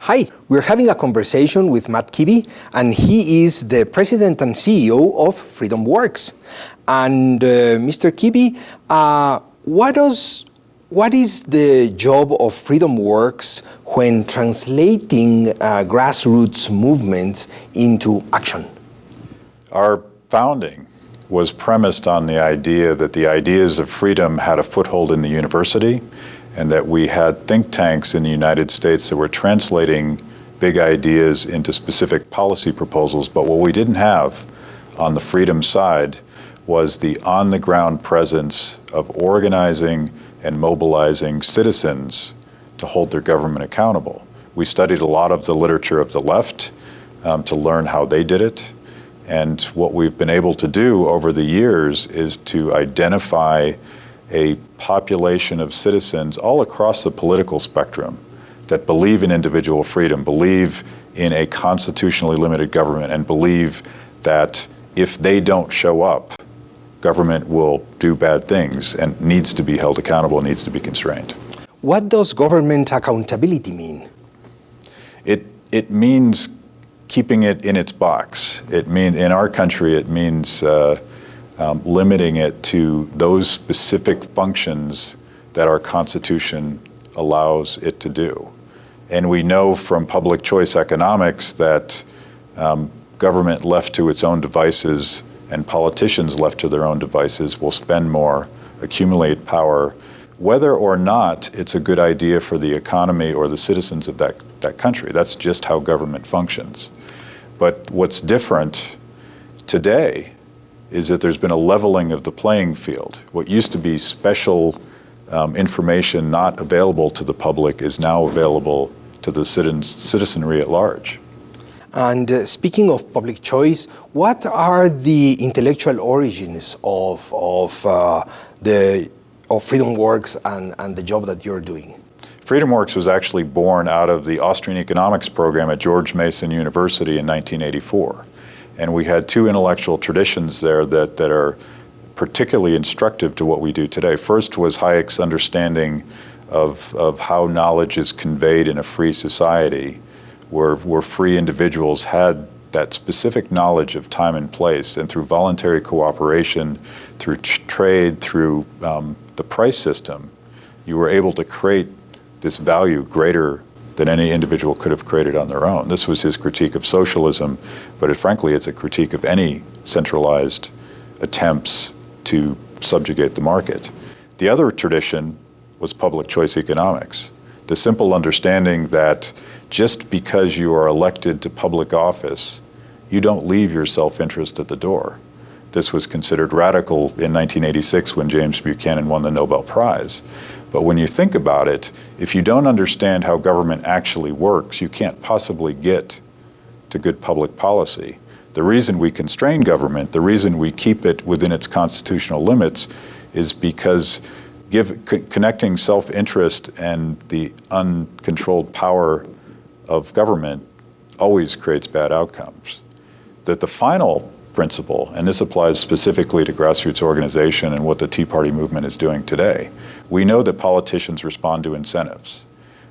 Hi, we're having a conversation with Matt Kibbe, and he is the president and CEO of FreedomWorks. And Mr. Kibbe, what is the job of FreedomWorks when translating grassroots movements into action? Our founding was premised on the idea that the ideas of freedom had a foothold in the university, and that we had think tanks in the United States that were translating big ideas into specific policy proposals. But what we didn't have on the freedom side was the on-the-ground presence of organizing and mobilizing citizens to hold their government accountable. We studied a lot of the literature of the left to learn how they did it. And what we've been able to do over the years is to identify a population of citizens all across the political spectrum that believe in individual freedom, believe in a constitutionally limited government, and believe that if they don't show up, government will do bad things and needs to be held accountable, needs to be constrained. What does government accountability mean? It means keeping it in its box. In our country, it means limiting it to those specific functions that our Constitution allows it to do. And we know from public choice economics that government left to its own devices and politicians left to their own devices will spend more, accumulate power, whether or not it's a good idea for the economy or the citizens of that country. That's just how government functions. But what's different today is that there's been a leveling of the playing field. What used to be special information not available to the public is now available to the citizenry at large. And speaking of public choice, what are the intellectual origins of FreedomWorks and the job that you're doing? FreedomWorks was actually born out of the Austrian economics program at George Mason University in 1984. And we had two intellectual traditions there that are particularly instructive to what we do today. First was Hayek's understanding of how knowledge is conveyed in a free society, where free individuals had that specific knowledge of time and place, and through voluntary cooperation, through trade, through the price system, you were able to create this value greater than any individual could have created on their own. This was his critique of socialism, but frankly, it's a critique of any centralized attempts to subjugate the market. The other tradition was public choice economics, the simple understanding that just because you are elected to public office, you don't leave your self-interest at the door. This was considered radical in 1986 when James Buchanan won the Nobel Prize. But when you think about it, if you don't understand how government actually works, you can't possibly get to good public policy. The reason we constrain government, the reason we keep it within its constitutional limits, is because connecting self-interest and the uncontrolled power of government always creates bad outcomes. That the final principle, and this applies specifically to grassroots organization and what the Tea Party movement is doing today, we know that politicians respond to incentives.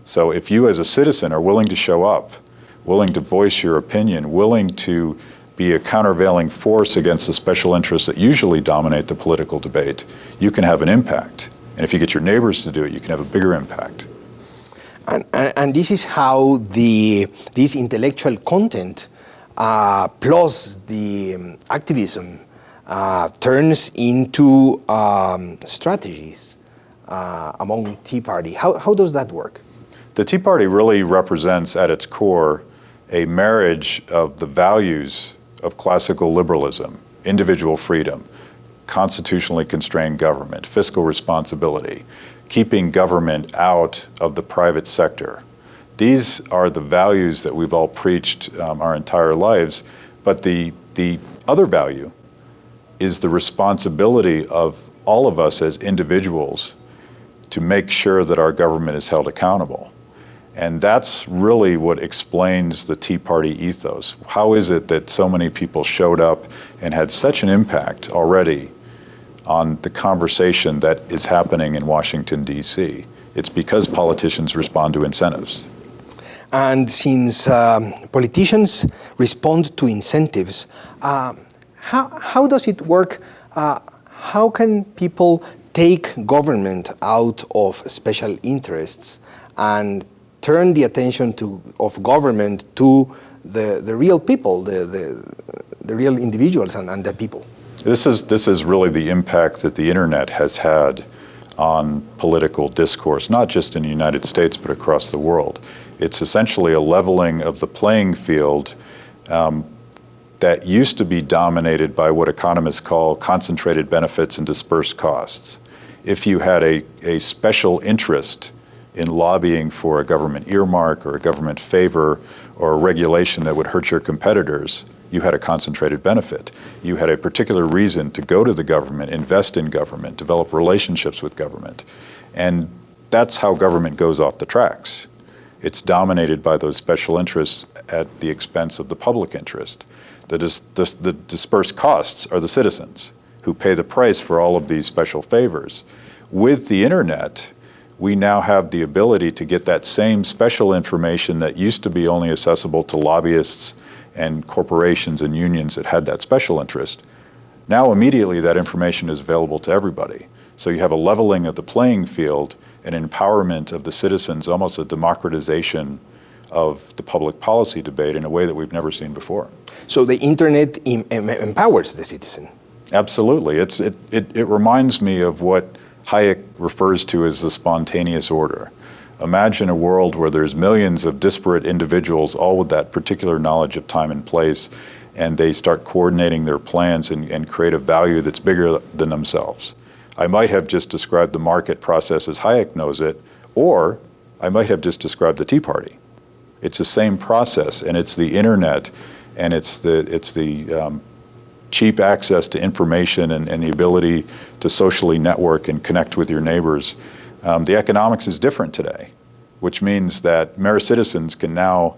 So if you as a citizen are willing to show up, willing to voice your opinion, willing to be a countervailing force against the special interests that usually dominate the political debate, you can have an impact. And if you get your neighbors to do it, you can have a bigger impact. And this is how this intellectual content plus the activism turns into strategies among Tea Party. How does that work? The Tea Party really represents at its core a marriage of the values of classical liberalism, individual freedom, constitutionally constrained government, fiscal responsibility, keeping government out of the private sector. These are the values that we've all preached our entire lives, but the other value is the responsibility of all of us as individuals to make sure that our government is held accountable. And that's really what explains the Tea Party ethos. How is it that so many people showed up and had such an impact already on the conversation that is happening in Washington, D.C.? It's because politicians respond to incentives. And since politicians respond to incentives, how does it work? How can people take government out of special interests and turn the attention of government to the real people, the real individuals and the people? This is really the impact that the internet has had on political discourse, not just in the United States, but across the world. It's essentially a leveling of the playing field that used to be dominated by what economists call concentrated benefits and dispersed costs. If you had a special interest in lobbying for a government earmark or a government favor or a regulation that would hurt your competitors, you had a concentrated benefit. You had a particular reason to go to the government, invest in government, develop relationships with government. And that's how government goes off the tracks. It's dominated by those special interests at the expense of the public interest. The dispersed costs are the citizens who pay the price for all of these special favors. With the internet, we now have the ability to get that same special information that used to be only accessible to lobbyists and corporations and unions that had that special interest. Now immediately that information is available to everybody. So you have a leveling of the playing field, an empowerment of the citizens, almost a democratization of the public policy debate in a way that we've never seen before. So the internet empowers the citizen. Absolutely. It reminds me of what Hayek refers to as the spontaneous order. Imagine a world where there's millions of disparate individuals, all with that particular knowledge of time and place, and they start coordinating their plans and create a value that's bigger than themselves. I might have just described the market process as Hayek knows it, or I might have just described the Tea Party. It's the same process, and it's the internet, and it's the cheap access to information and the ability to socially network and connect with your neighbors. The economics is different today, which means that mere citizens can now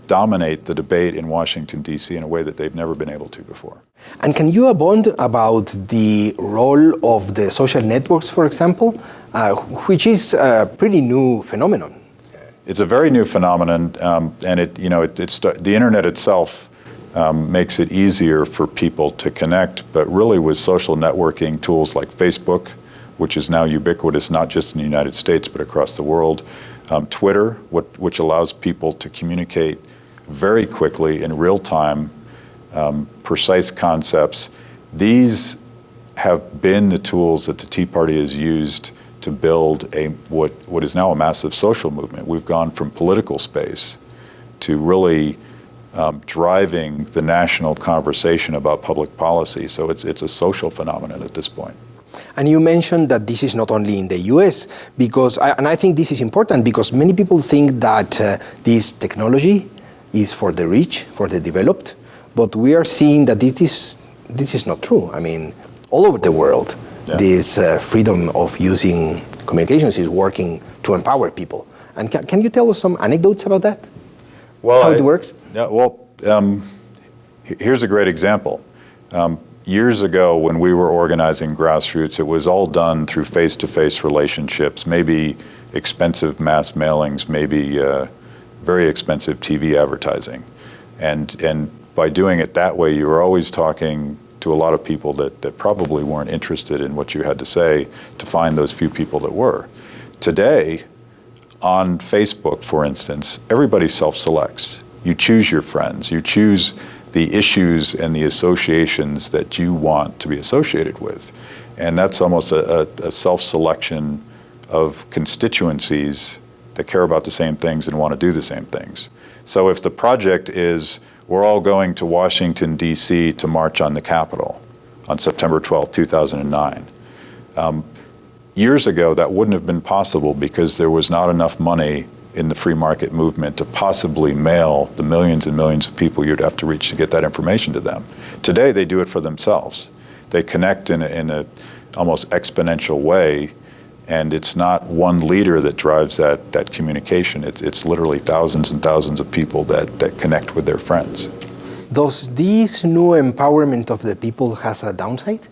dominate the debate in Washington, D.C. in a way that they've never been able to before. And can you abund about the role of the social networks, for example, which is a pretty new phenomenon? It's a very new phenomenon, and the internet itself makes it easier for people to connect, but really with social networking tools like Facebook, which is now ubiquitous not just in the United States but across the world, Twitter, which allows people to communicate very quickly in real time, precise concepts. These have been the tools that the Tea Party has used to build what is now a massive social movement. We've gone from political space to really driving the national conversation about public policy. So it's a social phenomenon at this point. And you mentioned that this is not only in the US, and I think this is important because many people think that this technology is for the rich, for the developed, but we are seeing that this is not true. I mean, all over the world, this freedom of using communications is working to empower people. And can you tell us some anecdotes about that? Well, how it works? Yeah, well, here's a great example. Years ago, when we were organizing grassroots, it was all done through face-to-face relationships, maybe expensive mass mailings, maybe very expensive TV advertising. And by doing it that way, you were always talking to a lot of people that probably weren't interested in what you had to say to find those few people that were. Today, on Facebook, for instance, everybody self-selects. You choose your friends, you choose the issues and the associations that you want to be associated with. And that's almost a self-selection of constituencies that care about the same things and want to do the same things. So if the project is, we're all going to Washington, D.C. to march on the Capitol on September 12, 2009. Years ago, that wouldn't have been possible because there was not enough money in the free market movement to possibly mail the millions and millions of people you'd have to reach to get that information to them. Today, they do it for themselves. They connect in a almost exponential way, and it's not one leader that drives that communication. It's literally thousands and thousands of people that connect with their friends. Does this new empowerment of the people has a downside?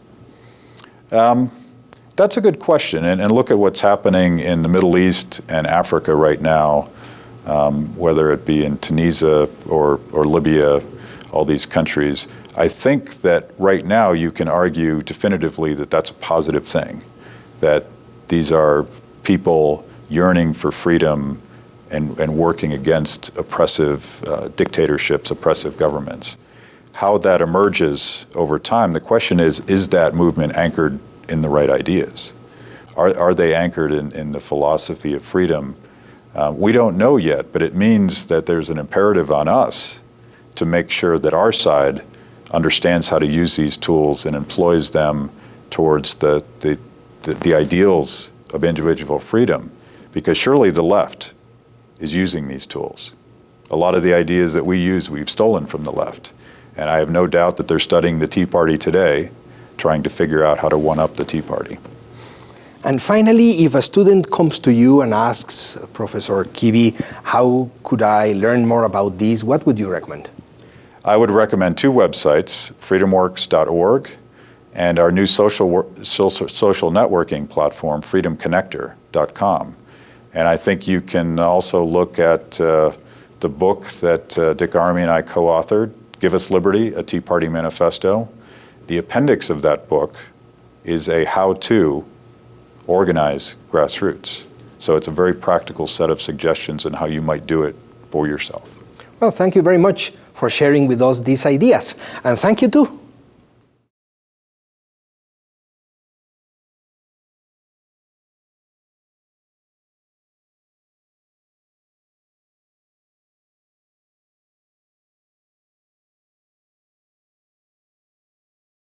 That's a good question, and look at what's happening in the Middle East and Africa right now whether it be in Tunisia or Libya, all these countries. I think that right now you can argue definitively that that's a positive thing, that these are people yearning for freedom and working against oppressive dictatorships, oppressive governments. How that emerges over time, the question is that movement anchored in the right ideas? Are they anchored in the philosophy of freedom? We don't know yet, but it means that there's an imperative on us to make sure that our side understands how to use these tools and employs them towards the ideals of individual freedom, because surely the left is using these tools. A lot of the ideas that we use, we've stolen from the left. And I have no doubt that they're studying the Tea Party today, trying to figure out how to one-up the Tea Party. And finally, if a student comes to you and asks, Professor Kibbe, how could I learn more about this, what would you recommend? I would recommend two websites, freedomworks.org and our new social networking platform, freedomconnector.com. And I think you can also look at the book that Dick Armey and I co-authored, Give Us Liberty, a Tea Party Manifesto. The appendix of that book is a how-to organize grassroots. So it's a very practical set of suggestions on how you might do it for yourself. Well, thank you very much for sharing with us these ideas. And thank you too